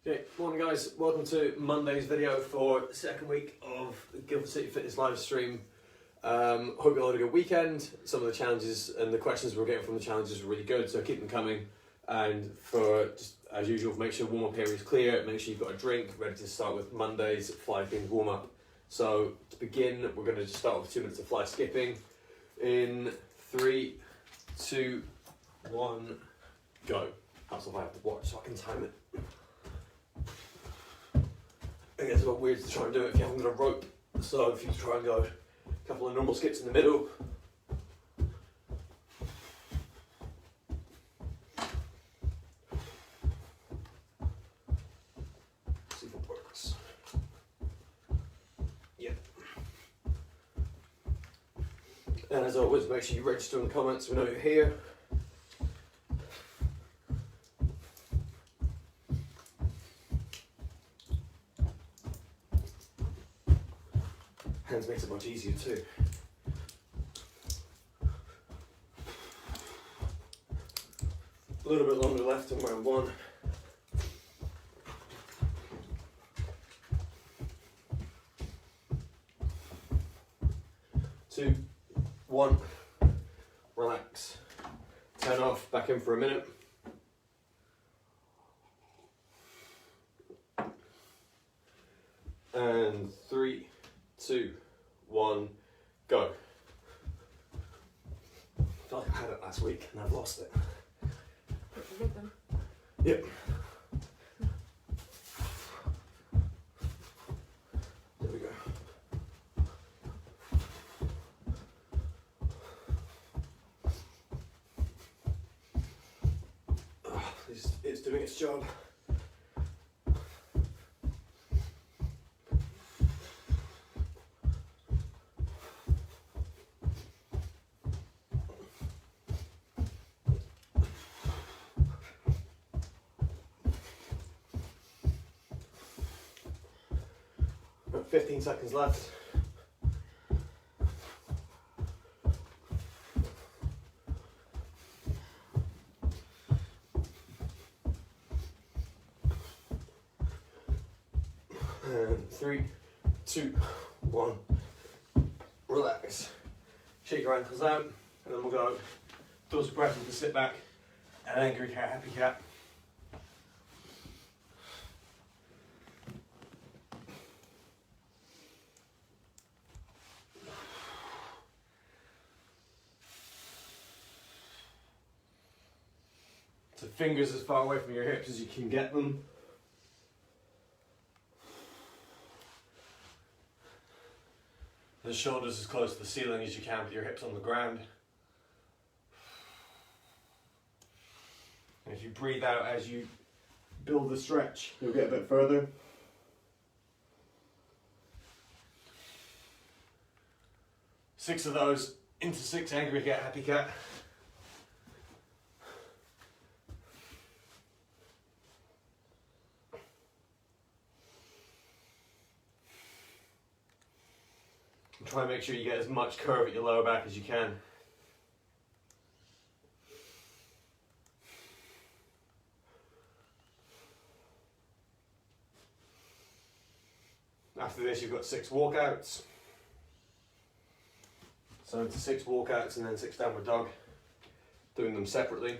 Okay, morning guys, welcome to Monday's video for the second week of the Guildford City Fitness live stream. Hope you all had a good weekend. Some of the challenges and the questions we're getting from the challenges were really good, so keep them coming. And for, just as usual, make sure warm-up area is clear, make sure you've got a drink ready to start with Monday's fly pin warm-up. So to begin, we're going to just start with 2 minutes of fly skipping. In 3, 2, 1, go. That's all I have to watch so I can time it. I guess it's a bit weird to try and do it if you haven't got a rope. So if you try and go a couple of normal skips in the middle. See if it works. Yeah. And as always, make sure you register in the comments so we know you're here. Hands makes it much easier too. A little bit longer left in round 1. Two, 1, relax, turn off, back in for a minute. And 3, 2, 1, go. I feel like I had it last week and I've lost it. Yep. There we go. It's doing its job. About 15 seconds left. And 3, 2, 1, relax. Shake your ankles out, and then we'll go those breaths with the sit back and angry cat, happy cat. So fingers as far away from your hips as you can get them. The shoulders as close to the ceiling as you can with your hips on the ground. And if you breathe out as you build the stretch, you'll get a bit further. Six of those into 6 angry cat, happy cat. Try and make sure you get as much curve at your lower back as you can. After this, you've got 6 walkouts. So into 6 walkouts and then 6 downward dog, doing them separately.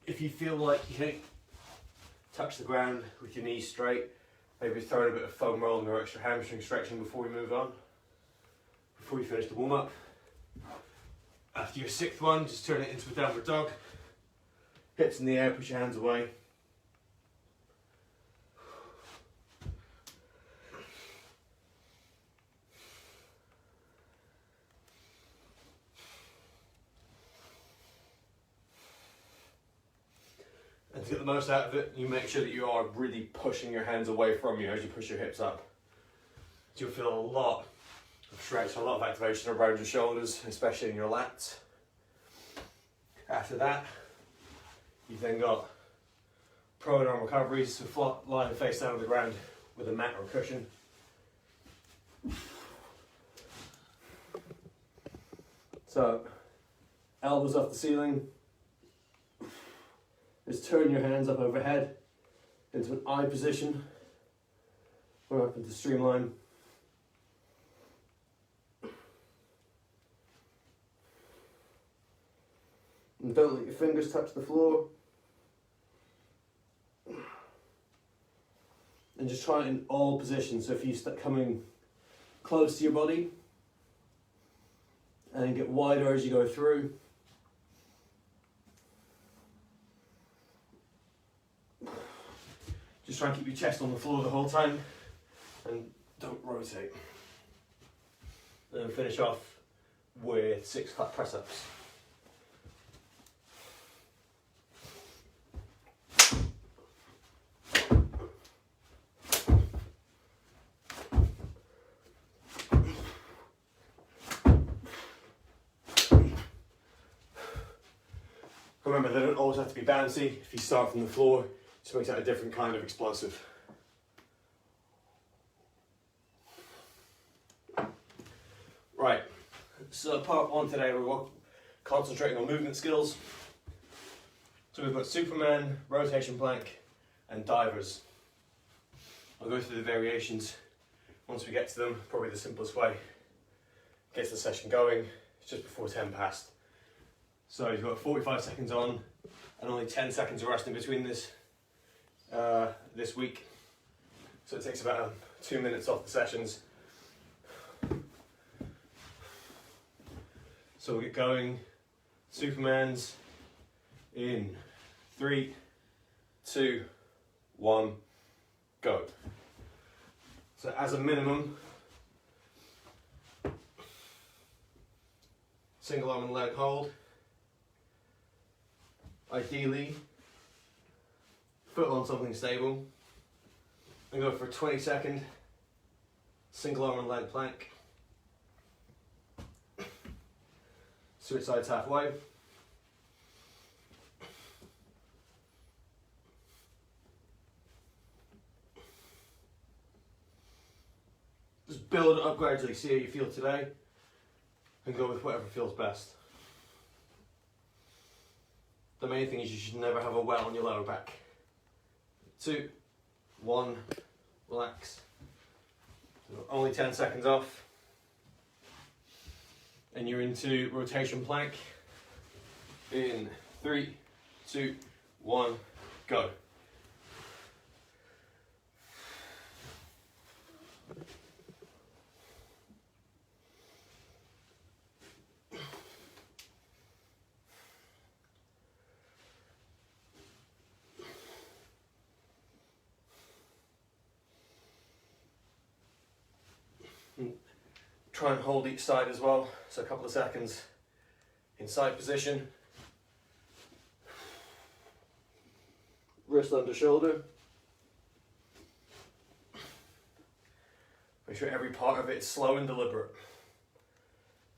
If you feel like you can't touch the ground with your knees straight, maybe throw in a bit of foam rolling or extra hamstring stretching before we move on, before you finish the warm up. After your 6th one, just turn it into a downward dog. Hips in the air, push your hands away. And to get the most out of it, you make sure that you are really pushing your hands away from you as you push your hips up. You'll feel a lot Stretch, a lot of activation around your shoulders, especially in your lats. After that, you've then got prone arm recoveries, so flat, lying face down on the ground with a mat or a cushion. So, elbows off the ceiling. Just turn your hands up overhead into an I position, or up into streamline. And don't let your fingers touch the floor. And just try it in all positions. So if you start coming close to your body, and then get wider as you go through. Just try and keep your chest on the floor the whole time, and don't rotate. And then finish off with 6 flat press-ups. Remember, they don't always have to be bouncy. If you start from the floor, it just makes it a different kind of explosive. Right, so part 1 today, we're concentrating on movement skills. So we've got Superman, rotation plank, and divers. I'll go through the variations once we get to them. Probably the simplest way. Gets the session going. It's just before 10 past. So you've got 45 seconds on and only 10 seconds of rest in between this week. So it takes about 2 minutes off the sessions. So we'll get going. Superman's in 3, 2, 1, go. So as a minimum, single arm and leg hold. Ideally, foot on something stable, and go for a 20-second single arm and leg plank. Switch sides halfway. Just build it up gradually, see how you feel today, and go with whatever feels best. The main thing is you should never have a well on your lower back. 2, 1, relax. So only 10 seconds off. And you're into rotation plank. In 3, 2, 1, go. Try and hold each side as well, so a couple of seconds in side position. Wrist under shoulder. Make sure every part of it is slow and deliberate.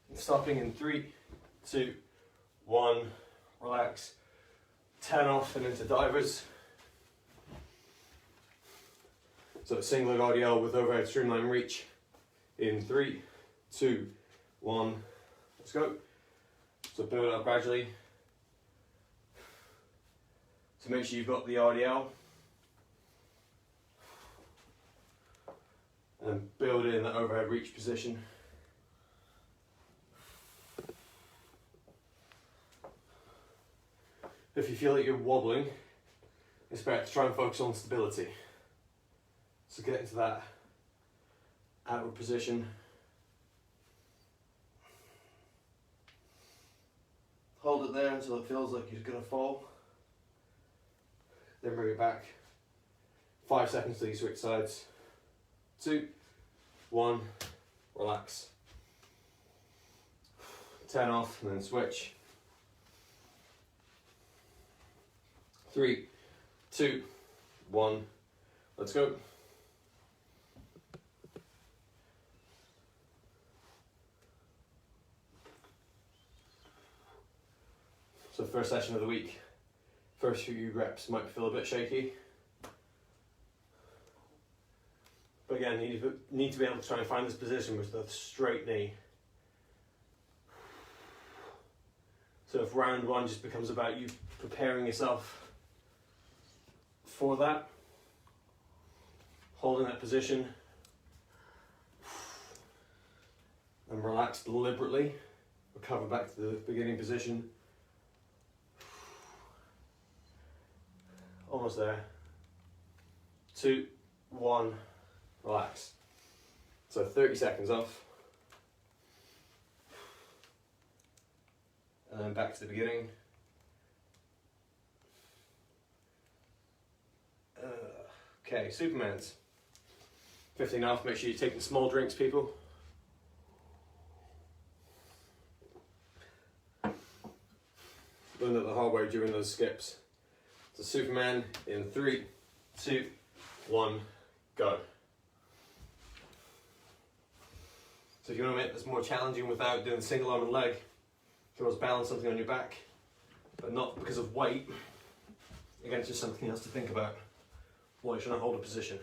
And stopping in 3, 2, 1, relax. 10 off and into divers. So single leg RDL with overhead streamline reach. In 3, 2, 1, let's go. So build it up gradually. So make sure you've got the RDL. And build in that overhead reach position. If you feel like you're wobbling, it's better to try and focus on stability. So get into that outward position. Hold it there until it feels like you're going to fall. Then bring it back. 5 seconds till you switch sides. 2, 1, relax. 10 off and then switch. 3, 2, 1, let's go. So first session of the week, first few reps might feel a bit shaky. But again, you need to be able to try and find this position with the straight knee. So if round one just becomes about you preparing yourself for that, holding that position, and relax deliberately, recover back to the beginning position. Almost there. 2, 1, relax. So 30 seconds off. And then back to the beginning. Okay, Supermans. 15 off, make sure you're taking small drinks, people. Learned it the hard way during those skips. So Superman in 3, 2, 1, go. So if you want to make this more challenging without doing single arm and leg, you can always balance something on your back, but not because of weight. Again, it's just something else to think about while you're trying to hold a position.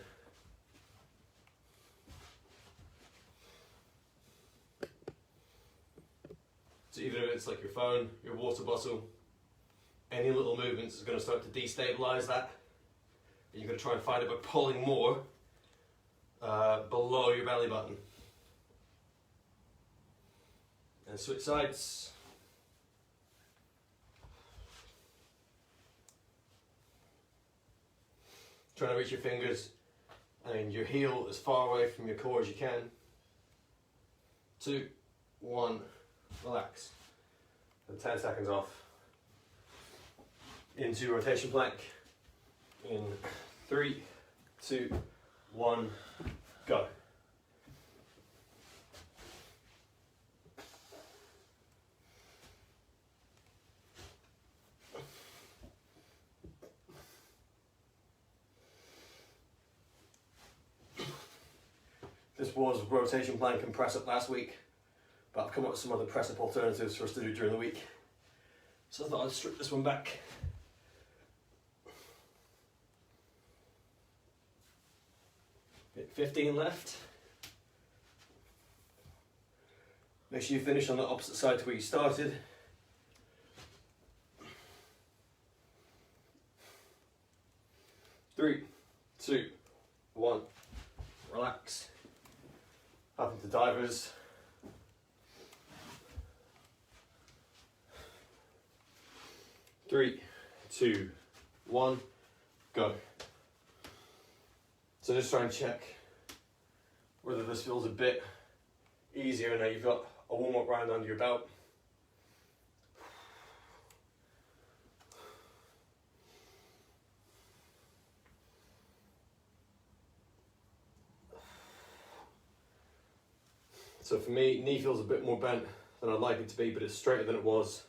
So even if it's like your phone, your water bottle, any little movements is going to start to destabilize that. And you're going to try and find it by pulling more below your belly button. And switch sides. Trying to reach your fingers and your heel as far away from your core as you can. 2, 1, relax. And 10 seconds off. Into rotation plank. In 3, 2, 1, go. This was rotation plank and press up last week, but I've come up with some other press up alternatives for us to do during the week. So I thought I'd strip this one back. Bit 15 left. Make sure you finish on the opposite side to where you started. Three, 2, 1, relax. Up into divers. Three, 2, 1, go. So just try and check whether this feels a bit easier now you've got a warm-up round under your belt. So for me, knee feels a bit more bent than I'd like it to be, but it's straighter than it was.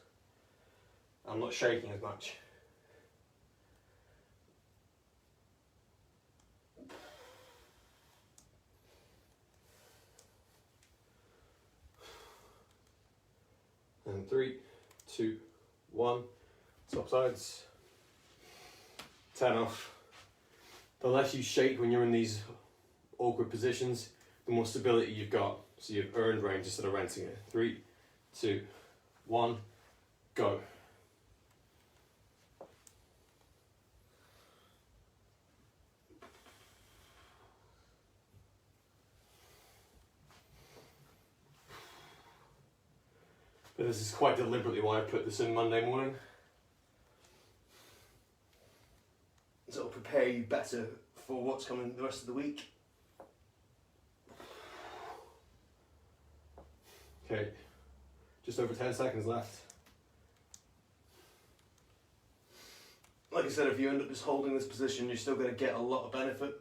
I'm not shaking as much. And 3, 2, 1, swap sides. 10 off. The less you shake when you're in these awkward positions, the more stability you've got. So you've earned range instead of renting it. 3, 2, 1, go. But this is quite deliberately why I put this in Monday morning. So it'll prepare you better for what's coming the rest of the week. Okay, just over 10 seconds left. Like I said, if you end up just holding this position, you're still going to get a lot of benefit.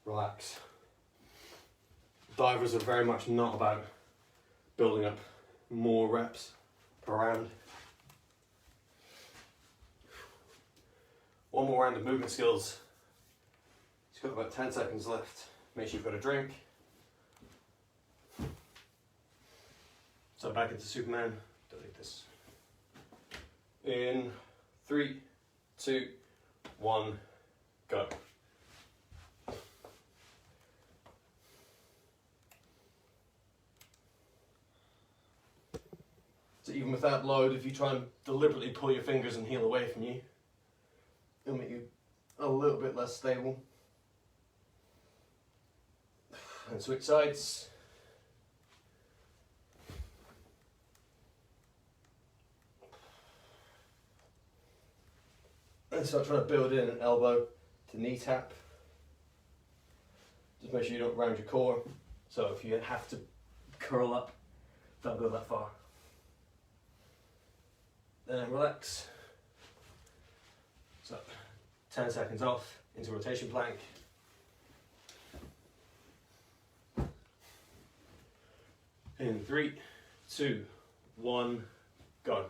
Relax. Divers are very much not about building up more reps per round. One more round of movement skills. It's got about 10 seconds left. Make sure you've got a drink. So back into Superman. Delete this. In 3, 2, 1, go. So even with that load, if you try and deliberately pull your fingers and heel away from you, it'll make you a little bit less stable. And switch sides. And start trying to build in an elbow to knee tap. Just make sure you don't round your core. So if you have to curl up, don't go that far. Then relax. So 10 seconds off into rotation plank. In 3, 2, 1, go.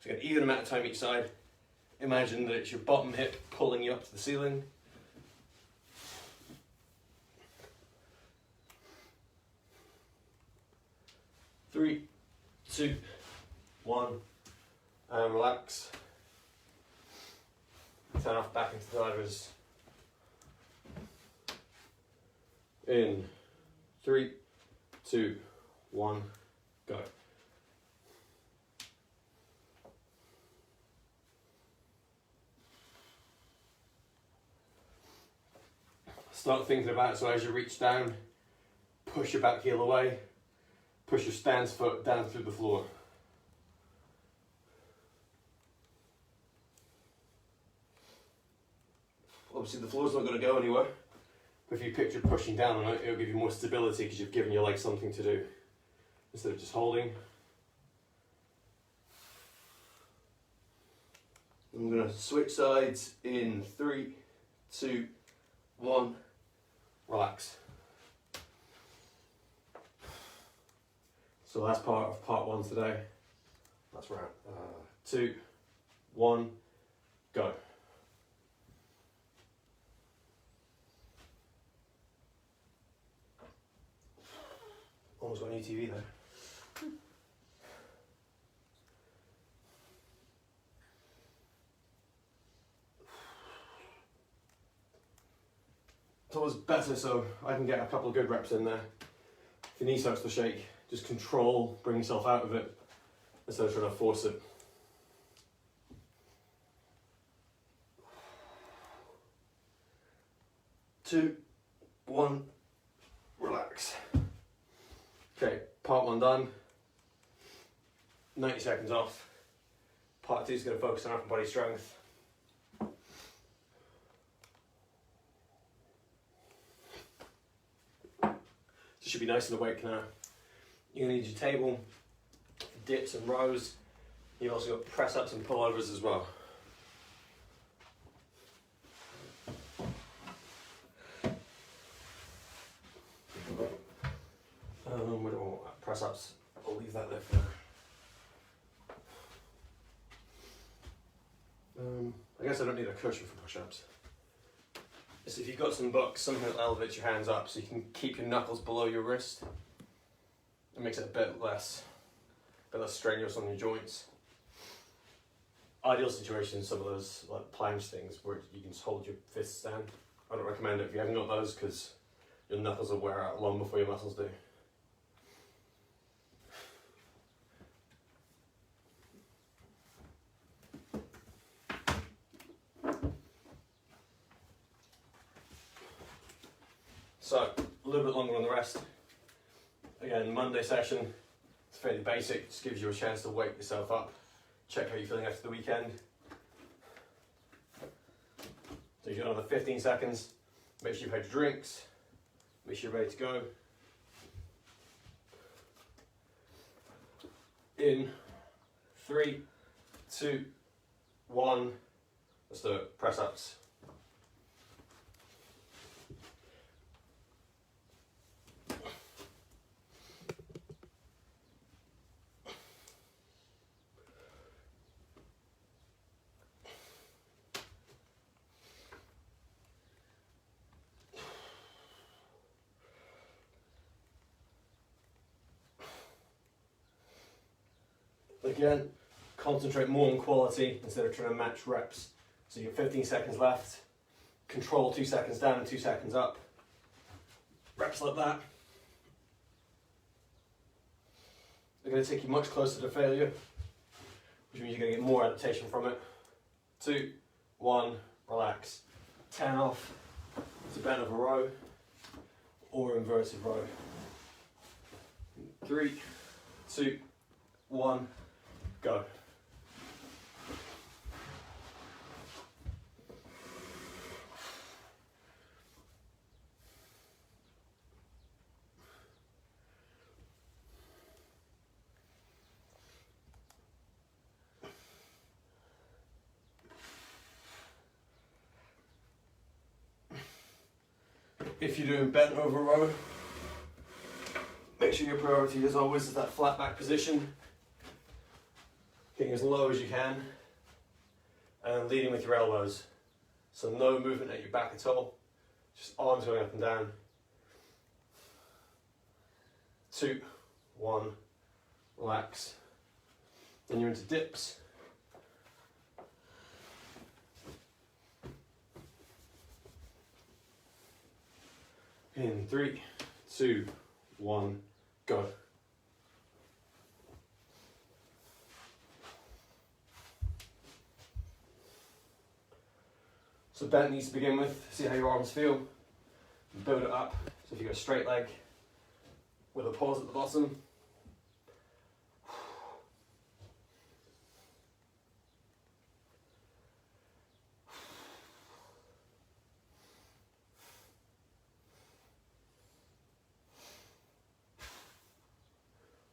So an even amount of time each side. Imagine that it's your bottom hip pulling you up to the ceiling. Three, 2, 1, and relax. Turn off back into the divers. In 3, 2, 1, go. Start thinking about it, so as you reach down, push your back heel away, push your stance foot down through the floor. Obviously the floor's not going to go anywhere, but if you picture pushing down on it, it'll give you more stability because you've given your legs something to do, instead of just holding. I'm going to switch sides in 3, 2, 1. Relax. So that's part of part 1 today. That's round 2, 1, go. Almost got a new TV there. It's always better so I can get a couple of good reps in there. If your knee starts to shake, just control, bring yourself out of it instead of trying to force it. Two, 1, relax. Okay, part 1 done. 90 seconds off. Part 2 is going to focus on upper body strength. So should be nice and awake now. You're going to need your table, dips and rows. You've also got press ups and pullovers as well. We don't want press ups. I'll leave that there for now. I guess I don't need a cushion for push ups. So if you've got some books, something that elevates your hands up so you can keep your knuckles below your wrist. It makes it a bit less strenuous on your joints. Ideal situation is some of those like planche things where you can just hold your fists down. I don't recommend it if you haven't got those because your knuckles will wear out long before your muscles do. So, a little bit longer on the rest. Again, Monday session, it's fairly basic, just gives you a chance to wake yourself up, check how you're feeling after the weekend. So you've got another 15 seconds, make sure you've had your drinks, make sure you're ready to go. In 3, 2, 1. Let's do it. Press ups. Again, concentrate more on quality instead of trying to match reps. So you've got 15 seconds left, control 2 seconds down and 2 seconds up. Reps like that. They're going to take you much closer to failure, which means you're going to get more adaptation from it. 2, 1, relax. 10 off. It's a bent over row or inverted row. 3, 2, 1. Go. If you're doing bent over row, make sure your priority as always is that flat back position. Getting as low as you can and leading with your elbows. So no movement at your back at all, just arms going up and down. 2, 1, relax. Then you're into dips. In 3, 2, 1, go. So bent needs to begin with, see how your arms feel, build it up. So if you've got a straight leg with a pause at the bottom,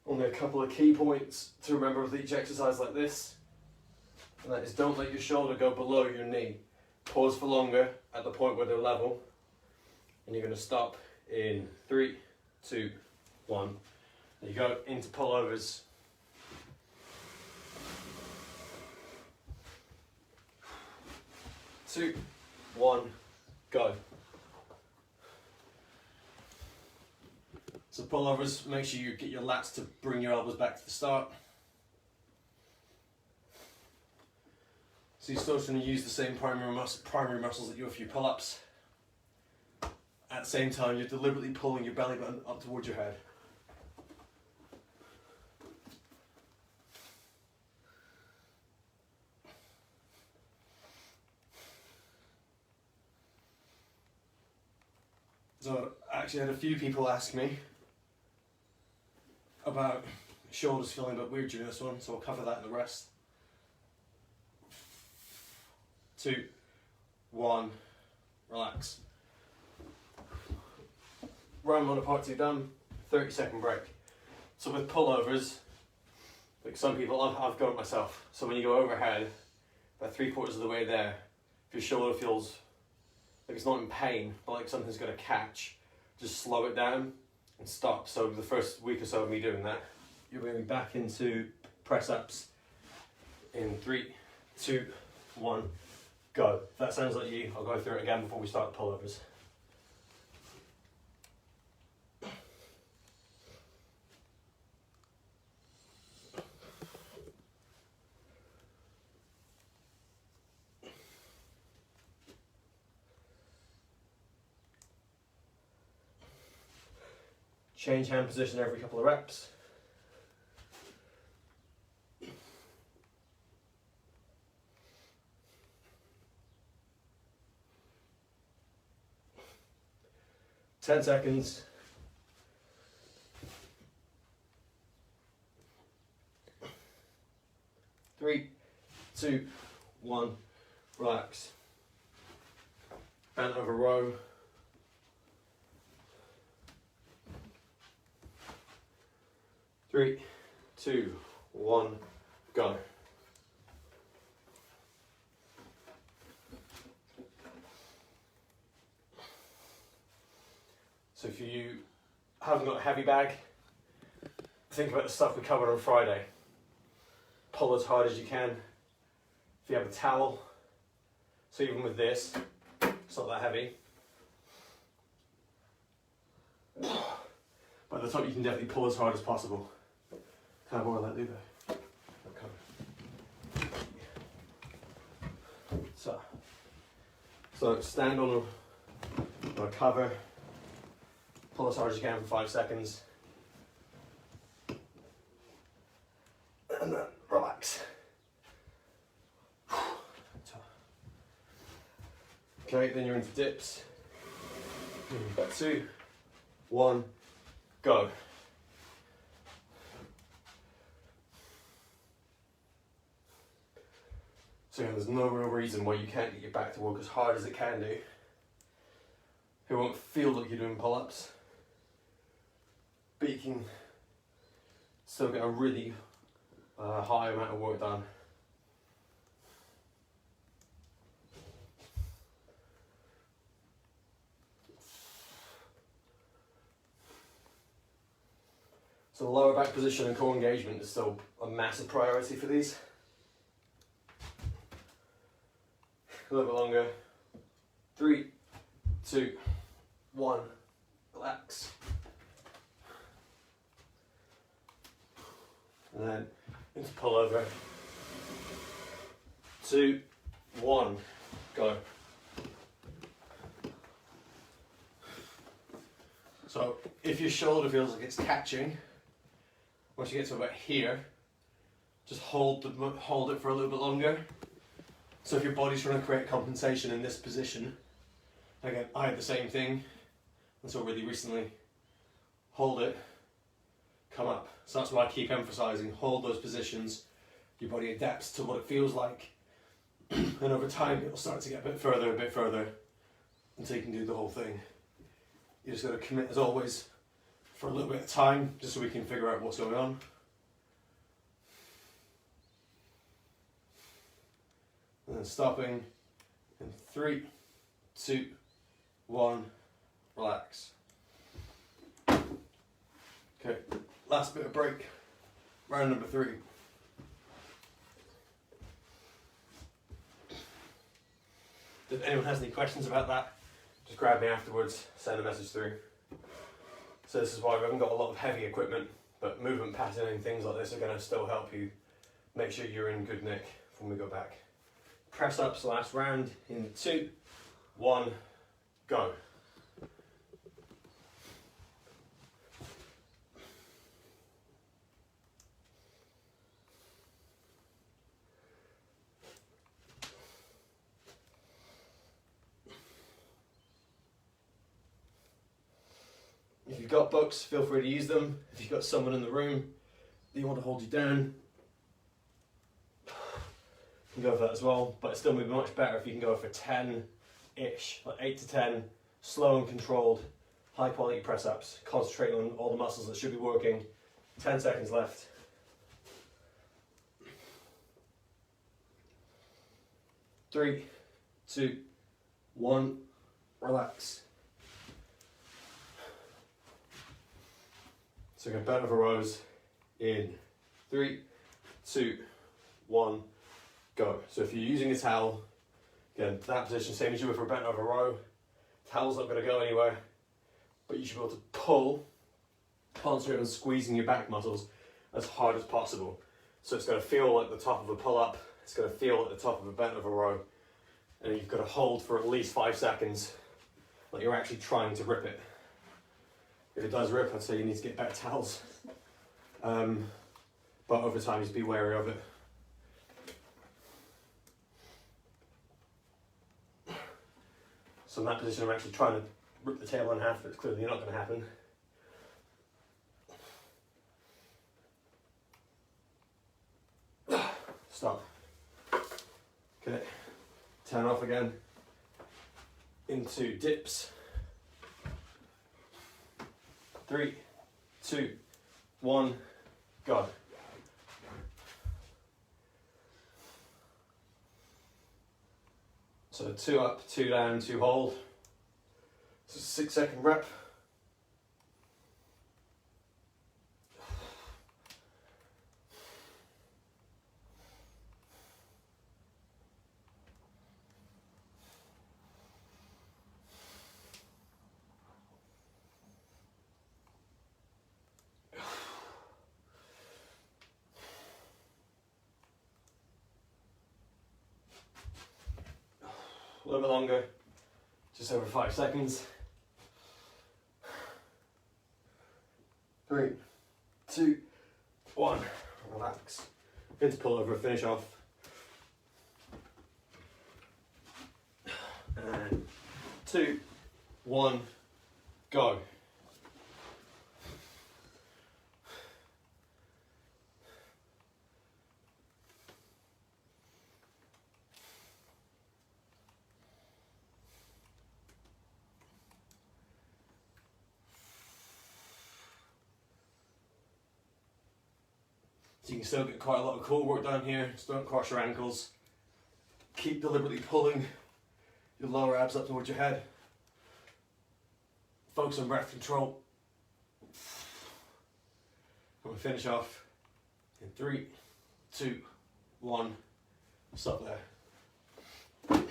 only a couple of key points to remember with each exercise like this, and that is don't let your shoulder go below your knee. Pause for longer at the point where they're level, and you're going to stop in 3, 2, 1. There you go, into pullovers. Two, 1, go. So pullovers, make sure you get your lats to bring your elbows back to the start. So you're still trying to use the same primary muscles that you do for your pull-ups. At the same time, you're deliberately pulling your belly button up towards your head. So I actually had a few people ask me about shoulders feeling a bit weird during this one, so I'll cover that in the rest. 2, 1, relax. Round 1 of part 2 done, 30-second break. So with pullovers, like some people, I've got it myself. So when you go overhead, about 3/4 of the way there, if your shoulder feels like it's not in pain, but like something's going to catch, just slow it down and stop. So the first week or so of me doing that, you're going to be back into press ups in 3, 2, 1. Go. If that sounds like you, I'll go through it again before we start the pullovers. Change hand position every couple of reps. Ten seconds. Three, 2, 1, relax. Bent over row. Three, 2, 1, go. So if you haven't got a heavy bag, think about the stuff we covered on Friday. Pull as hard as you can. If you have a towel, so even with this, it's not that heavy. But at the top you can definitely pull as hard as possible. Kind of more like that, So stand on a cover, pull as hard as you can for 5 seconds, and then relax. Okay, then you're into dips. 2, 1, go. So again, there's no real reason why you can't get your back to work as hard as it can do. It won't feel like you're doing pull-ups, but you can still get a really high amount of work done. So the lower back position and core engagement is still a massive priority for these. A little bit longer. 3, 2, 1, relax. And then into pull over. 2, 1, go. So if your shoulder feels like it's catching, once you get to about here, just hold it for a little bit longer. So if your body's trying to create compensation in this position, again, I had the same thing until really recently. Hold it, come up. So that's why I keep emphasizing, hold those positions. Your body adapts to what it feels like. And over time, it'll start to get a bit further, until you can do the whole thing. You just got to commit, as always, for a little bit of time, just so we can figure out what's going on. And then stopping in 3, 2, 1, relax. Okay, last bit of break, round number 3. If anyone has any questions about that, just grab me afterwards, send a message through. So this is why we haven't got a lot of heavy equipment, but movement pattern and things like this are going to still help you make sure you're in good nick when we go back. Press ups last round in 2, 1, go. If you've got books, feel free to use them. If you've got someone in the room that you want to hold you down, you can go for that as well, but it still would be much better if you can go for 10-ish, like 8 to 10, slow and controlled, high quality press ups. Concentrate on all the muscles that should be working. 10 seconds left. 3, 2, 1, relax. So we're going to bend over rows in 3, 2, 1, go. So if you're using a towel, again, that position, same as you would for a bent over row. Towel's not going to go anywhere, but you should be able to pull, concentrate on squeezing your back muscles as hard as possible. So it's going to feel like the top of a pull-up, it's going to feel like the top of a bent over row, and you've got to hold for at least 5 seconds, like you're actually trying to rip it. If it does rip, I'd say you need to get better towels. But over time, just be wary of it. So in that position, I'm actually trying to rip the table in half, but it's clearly not going to happen. Stop. Okay, turn off again into dips. 3, 2, 1, go. So 2 up, 2 down, 2 hold. So 6-second rep. A little bit longer, just over 5 seconds. 3, 2, 1, relax. Into pull over, finish off. And 2, 1, go. So you can still get quite a lot of core work done here, just don't cross your ankles. Keep deliberately pulling your lower abs up towards your head. Focus on breath control. And we'll finish off in 3, 2, 1, stop there.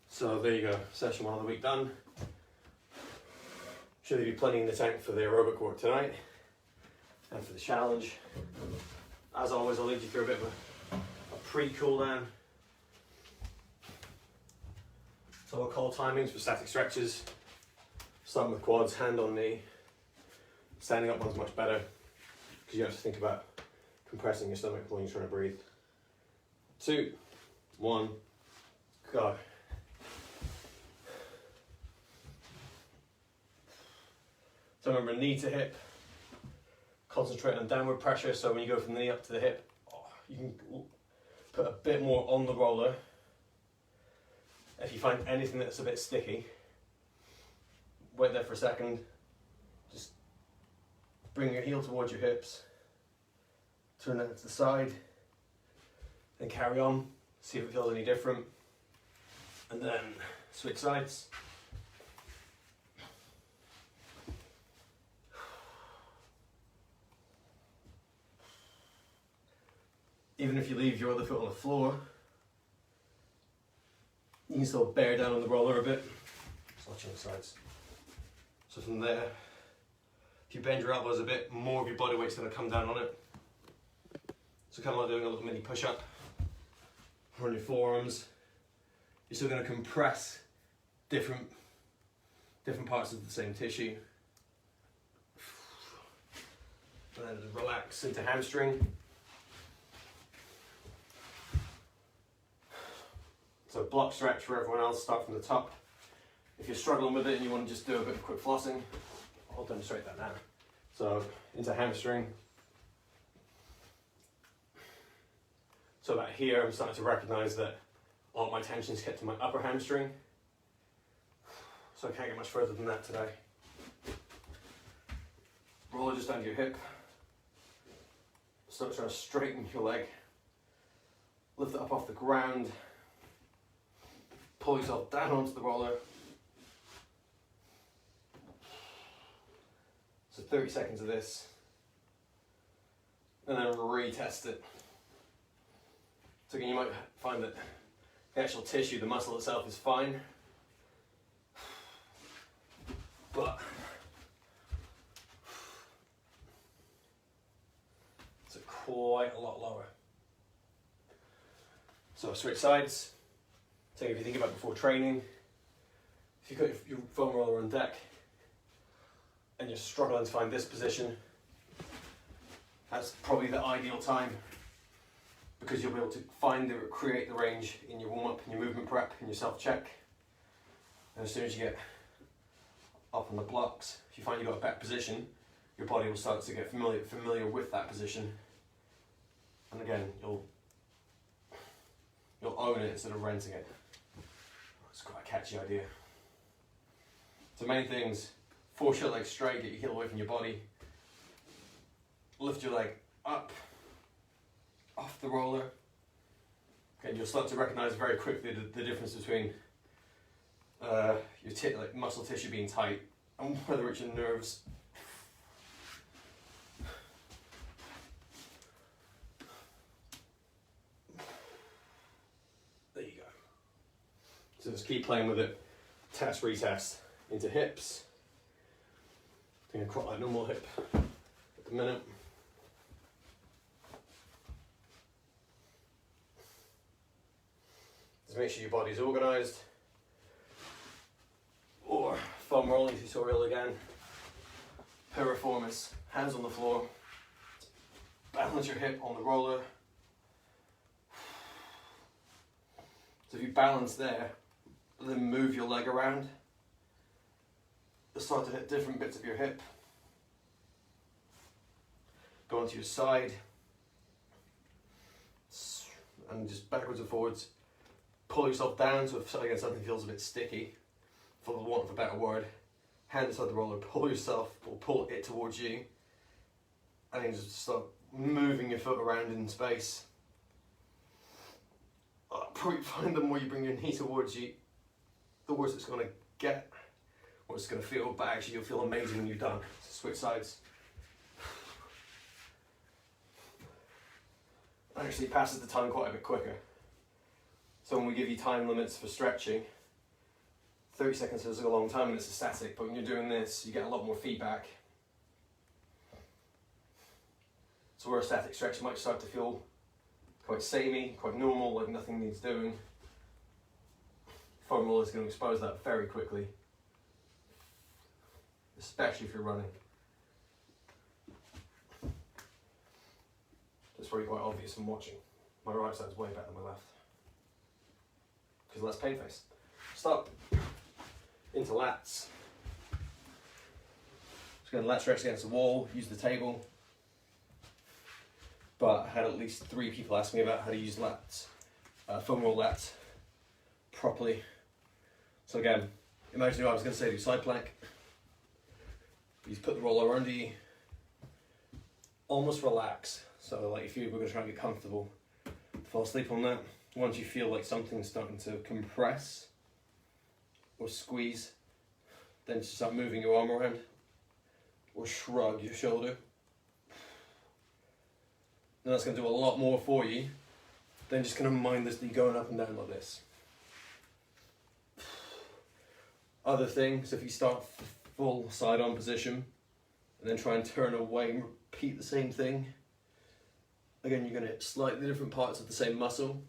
So there you go, session 1 of the week done. Should be plenty in the tank for the aerobic work tonight and for the challenge. As always, I'll lead you through a bit of a pre-cool down. So I'll call timings for static stretches. Starting with quads, hand on knee. Standing up one's much better because you have to think about compressing your stomach when you're trying to breathe. 2, 1, go. So remember, knee to hip, concentrate on downward pressure, so when you go from the knee up to the hip, you can put a bit more on the roller. If you find anything that's a bit sticky, wait there for a second, just bring your heel towards your hips, turn it to the side, then carry on, see if it feels any different, and then switch sides. Even if you leave your other foot on the floor, you can still bear down on the roller a bit. Just watching the sides. So from there, if you bend your elbows a bit, more of your body weight's going to come down on it. So kind of like doing a little mini push-up. On your forearms, you're still going to compress different parts of the same tissue. And then relax into hamstring. So block stretch for everyone else, start from the top. If you're struggling with it and you want to just do a bit of quick flossing, I'll demonstrate that now. So into hamstring. So about here, I'm starting to recognize that a lot of my tension is kept to my upper hamstring. So I can't get much further than that today. Roller just under your hip. Start trying to straighten your leg. Lift it up off the ground. Pull yourself down onto the roller. So 30 seconds of this. And then retest it. So again, you might find that the actual tissue, the muscle itself is fine. But it's quite a lot lower. So switch sides. So if you think about before training, if you've got your foam roller on deck and you're struggling to find this position, that's probably the ideal time because you'll be able to create the range in your warm-up, in your movement prep, in your self-check. And as soon as you get up on the blocks, if you find you've got a better position, your body will start to get familiar with that position. And again, you'll own it instead of renting it. It's quite a catchy idea. So main things, force your leg straight, get your heel away from your body. Lift your leg up, off the roller. Okay, you'll start to recognize very quickly the difference between your muscle tissue being tight and whether it's your nerves. So just keep playing with it, test, retest, into hips. Doing quite like normal hip at the minute. So make sure your body's organised. Or foam rolling tutorial again. Piriformis, hands on the floor. Balance your hip on the roller. So if you balance there, then move your leg around, you'll start to hit different bits of your hip. Go onto your side, and just backwards and forwards. Pull yourself down, so if again something feels a bit sticky, for the want of a better word, hand inside the roller, pull yourself, or pull it towards you, and then just start moving your foot around in space. Probably find the more you bring your knee towards you, the worse it's going to get, or it's going to feel, but actually you'll feel amazing when you're done. So switch sides. Actually passes the time quite a bit quicker. So when we give you time limits for stretching, 30 seconds feels like a long time and it's a static, but when you're doing this, you get a lot more feedback. So where a static stretch might start to feel quite samey, quite normal, like nothing needs doing, foam roller is going to expose that very quickly, especially if you're running. It's probably quite obvious from watching. My right side's way better than my left, because less pain face. Stop. Into lats. Just going to lat stretch against the wall, use the table. But I had at least 3 people ask me about how to use lats, foam roll lats properly. So again, imagine I was going to say do side plank. You just put the roller under you, almost relax. So like if you were going to try and get comfortable, fall asleep on that. Once you feel like something's starting to compress or squeeze, then just start moving your arm around or shrug your shoulder. And that's going to do a lot more for you than just kind of mindlessly going up and down like this. Other things, if you start full side on position and then try and turn away and repeat the same thing, again you're going to hit slightly different parts of the same muscle.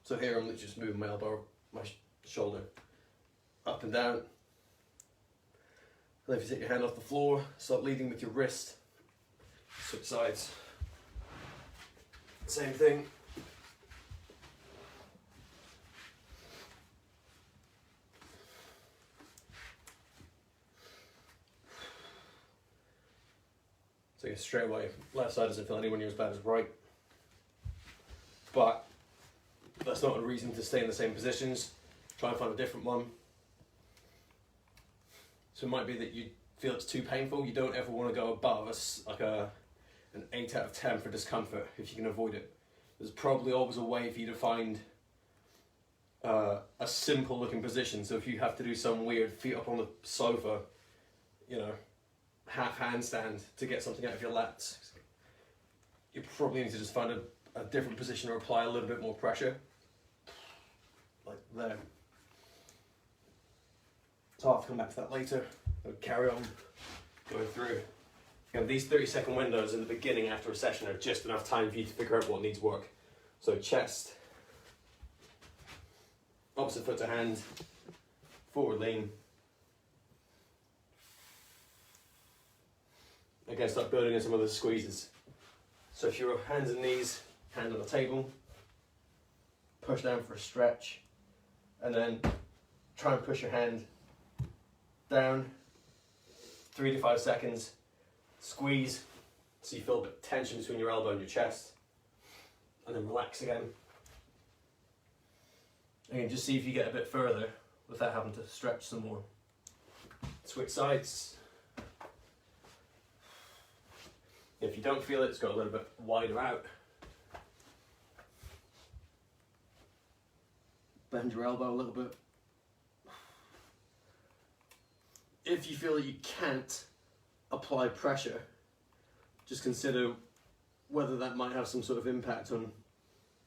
So here I'm literally just moving my elbow, my shoulder up and down. And if you take your hand off the floor, start leading with your wrist, switch sides. Same thing. So yeah, straight away, left side doesn't feel anywhere near as bad as right. But that's not a reason to stay in the same positions. Try and find a different one. So it might be that you feel it's too painful. You don't ever want to go above an 8 out of 10 for discomfort if you can avoid it. There's probably always a way for you to find a simple looking position. So if you have to do some weird feet up on the sofa, you know, half handstand to get something out of your lats, you probably need to just find a different position or apply a little bit more pressure, like there. So I'll have to come back to that later. I'll carry on going through. And these 30-second windows in the beginning after a session are just enough time for you to figure out what needs work. So chest, opposite foot to hand, forward lean. Again, start building in some of the squeezes. So if you're hands and knees, hand on the table, push down for a stretch, and then try and push your hand down, 3 to 5 seconds, squeeze, so you feel a bit of tension between your elbow and your chest, and then relax again. And just see if you get a bit further without having to stretch some more. Switch sides. If you don't feel it, just go a little bit wider out. Bend your elbow a little bit. If you feel that you can't apply pressure, just consider whether that might have some sort of impact on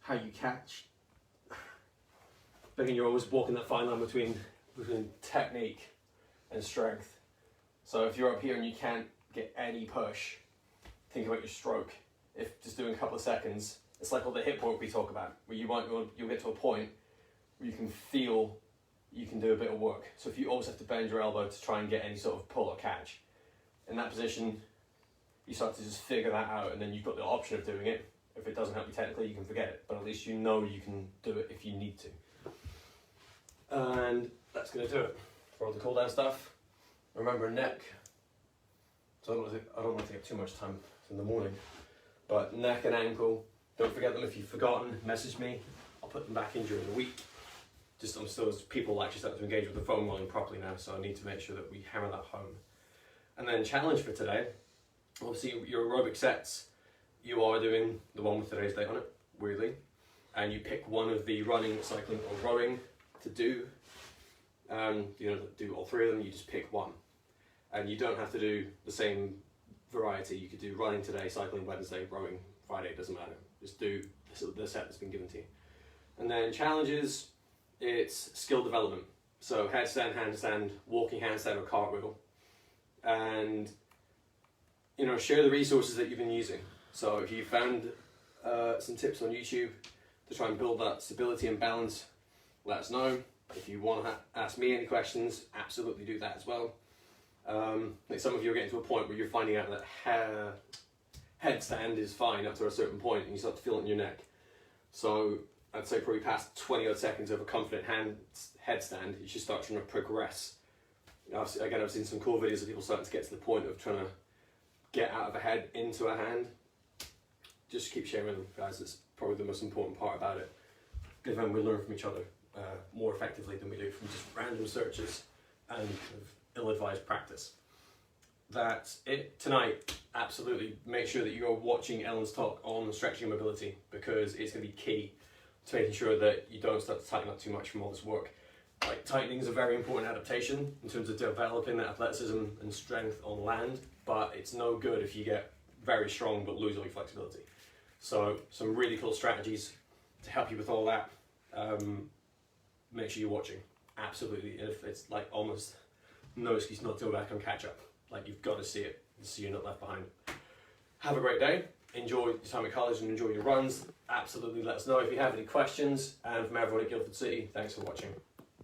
how you catch. But again, you're always walking that fine line between technique and strength. So if you're up here and you can't get any push, think about your stroke. If just doing a couple of seconds, it's like all the hip work we talk about, where you'll get to a point where you can feel you can do a bit of work. So if you always have to bend your elbow to try and get any sort of pull or catch, in that position, you start to just figure that out, and then you've got the option of doing it. If it doesn't help you technically, you can forget it, but at least you know you can do it if you need to. And that's going to do it for all the cool down stuff. Remember, neck. So I don't want to take too much time in the morning, but neck and ankle, don't forget them. If you've forgotten, message me. I'll put them back in during the week. Just I'm still, people actually start to engage with the foam rolling properly now, so I need to make sure that we hammer that home. And then challenge for today, obviously your aerobic sets, you are doing the one with today's date on it, weirdly, and you pick one of the running, cycling or rowing to do. You don't do all three of them, you just pick one. And you don't have to do the same variety. You could do running today, cycling Wednesday, rowing Friday, it doesn't matter. Just do the set that's been given to you. And then challenges, it's skill development. So headstand, handstand, walking handstand or cartwheel. And share the resources that you've been using. So if you found some tips on YouTube to try and build that stability and balance, let us know. If you want to ask me any questions, absolutely do that as well. Like some of you are getting to a point where you're finding out that headstand is fine up to a certain point and you start to feel it in your neck. So I'd say probably past 20 odd seconds of a confident headstand, you should start trying to progress. I've seen some cool videos of people starting to get to the point of trying to get out of a head into a hand. Just keep sharing them, guys. It's probably the most important part about it. Because then we learn from each other more effectively than we do from just random searches and ill-advised practice. That's it tonight. Absolutely make sure that you are watching Ellen's talk on stretching and mobility, because it's going to be key to making sure that you don't start to tighten up too much from all this work. Like, tightening is a very important adaptation in terms of developing that athleticism and strength on land, but it's no good if you get very strong but lose all your flexibility. So some really cool strategies to help you with all that. Make sure you're watching. Absolutely. And if it's like almost no excuse not to go back and catch up. Like, you've got to see it so you're not left behind. Have a great day. Enjoy your time at college and enjoy your runs. Absolutely let us know if you have any questions. And from everyone at Guildford City, thanks for watching.